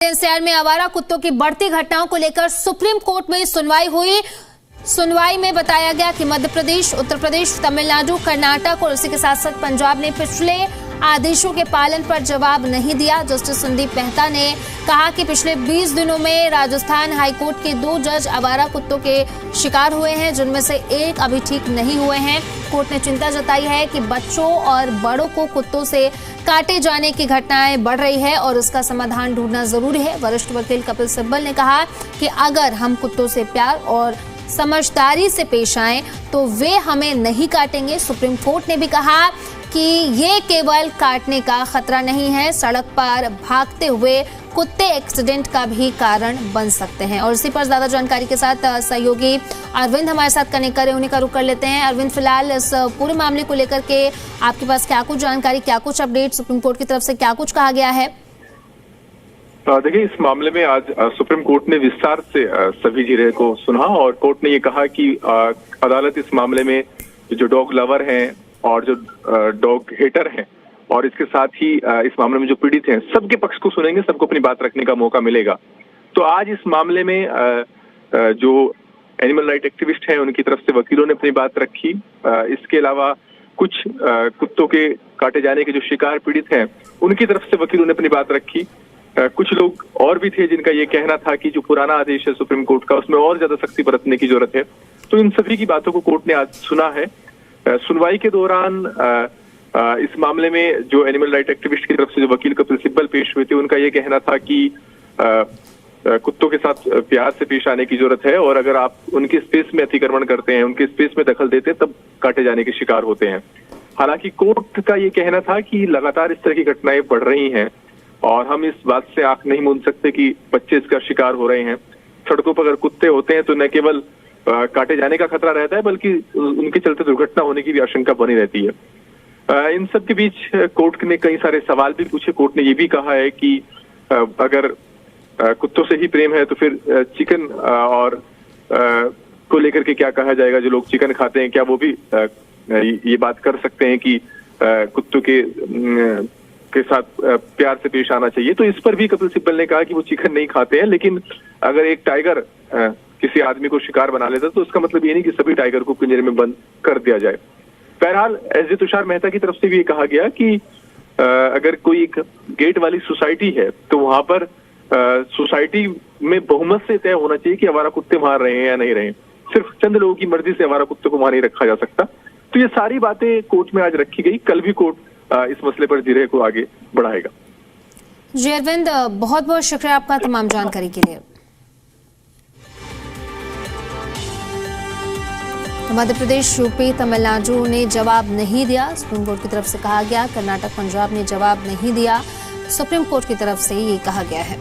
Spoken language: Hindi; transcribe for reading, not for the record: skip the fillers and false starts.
एनसीआर में आवारा कुत्तों की बढ़ती घटनाओं को लेकर सुप्रीम कोर्ट में सुनवाई हुई। सुनवाई में बताया गया कि मध्य प्रदेश, उत्तर प्रदेश, तमिलनाडु, कर्नाटक और उसी के साथ साथ पंजाब ने पिछले आदेशों के पालन पर जवाब नहीं दिया। जस्टिस संदीप मेहता ने कहा कि पिछले 20 दिनों में राजस्थान हाईकोर्ट के 2 जज आवारा कुत्तों के शिकार हुए हैं, जिनमें से एक अभी ठीक नहीं हुए हैं। कोर्ट ने चिंता जताई है कि बच्चों और बड़ों को कुत्तों से काटे जाने की घटनाएं बढ़ रही है और इसका समाधान ढूंढना जरूरी है। वरिष्ठ वकील कपिल सिब्बल ने कहा कि अगर हम कुत्तों से प्यार और समझदारी से पेश आएं तो वे हमें नहीं काटेंगे। सुप्रीम कोर्ट ने भी कहा कि ये केवल काटने का खतरा नहीं है, सड़क पर भागते हुए कुत्ते एक्सीडेंट का भी कारण बन सकते हैं। और इसी पर ज्यादा जानकारी के साथ सहयोगी अरविंद हमारे साथ कनेक्ट करें, उन्हीं का रुख कर लेते हैं। अरविंद, फिलहाल इस पूरे मामले को लेकर के आपके पास क्या कुछ जानकारी, क्या कुछ अपडेट, सुप्रीम कोर्ट की तरफ से क्या कुछ कहा गया है? देखिए, इस मामले में आज सुप्रीम कोर्ट ने विस्तार से सभी जिले को सुना और कोर्ट ने ये कहा कि अदालत इस मामले में जो डॉग लवर हैं और जो डॉग हेटर हैं और इसके साथ ही इस मामले में जो पीड़ित हैं, सबके पक्ष को सुनेंगे, सबको अपनी बात रखने का मौका मिलेगा। तो आज इस मामले में जो एनिमल राइट एक्टिविस्ट हैं उनकी तरफ से वकीलों ने अपनी बात रखी। इसके अलावा कुछ कुत्तों के काटे जाने के जो शिकार पीड़ित हैं उनकी तरफ से वकीलों ने अपनी बात रखी। कुछ लोग और भी थे जिनका ये कहना था कि जो पुराना आदेश है सुप्रीम कोर्ट का उसमें और ज्यादा सख्ती बरतने की जरूरत है। तो इन सभी की बातों को कोर्ट ने आज सुना है। सुनवाई के दौरान इस मामले में जो एनिमल राइट एक्टिविस्ट की तरफ से जो वकील कपिल सिब्बल पेश हुए थे उनका ये कहना था कि कुत्तों के साथ प्यार से पेश आने की जरूरत है और अगर आप उनके स्पेस में अतिक्रमण करते हैं, उनके स्पेस में दखल देते हैं, तब काटे जाने के शिकार होते हैं। हालांकि कोर्ट का ये कहना था कि लगातार इस तरह की घटनाएं बढ़ रही हैं और हम इस बात से आंख नहीं मूंद सकते कि बच्चे इसका शिकार हो रहे हैं। सड़कों पर अगर कुत्ते होते हैं तो न केवल काटे जाने का खतरा रहता है बल्कि उनके चलते दुर्घटना होने की भी आशंका बनी रहती है। इन सब के बीच कोर्ट ने कई सारे सवाल भी पूछे। कोर्ट ने ये भी कहा है कि अगर कुत्तों से ही प्रेम है तो फिर चिकन और को लेकर के क्या कहा जाएगा। जो लोग चिकन खाते हैं क्या वो भी ये बात कर सकते हैं कि कुत्तों के साथ प्यार से पेश आना चाहिए। तो इस पर भी कपिल सिब्बल ने कहा कि वो चिकन नहीं खाते हैं, लेकिन अगर एक टाइगर किसी आदमी को शिकार बना लेता तो उसका मतलब ये नहीं कि सभी टाइगर को पिंजरे में बंद कर दिया जाए। बहरहाल एसजे तुषार मेहता की तरफ से भी ये कहा गया कि अगर कोई एक गेट वाली सोसाइटी है तो वहां पर सोसाइटी में बहुमत से तय होना चाहिए कि आवारा कुत्ते वहां रहे हैं या नहीं रहे। सिर्फ चंद लोगों की मर्जी से आवारा कुत्ते को वहां नहीं रखा जा सकता। तो ये सारी बातें कोर्ट में आज रखी गई। कल भी कोर्ट इस मसले पर जिले को आगे बढ़ाएगा। जी अरविंद, बहुत बहुत शुक्रिया आपका तमाम जानकारी के लिए। मध्य प्रदेश, यूपी, तमिलनाडु ने जवाब नहीं दिया। सुप्रीम कोर्ट की तरफ से कहा गया। कर्नाटक, पंजाब ने जवाब नहीं दिया। सुप्रीम कोर्ट की तरफ से ये कहा गया है।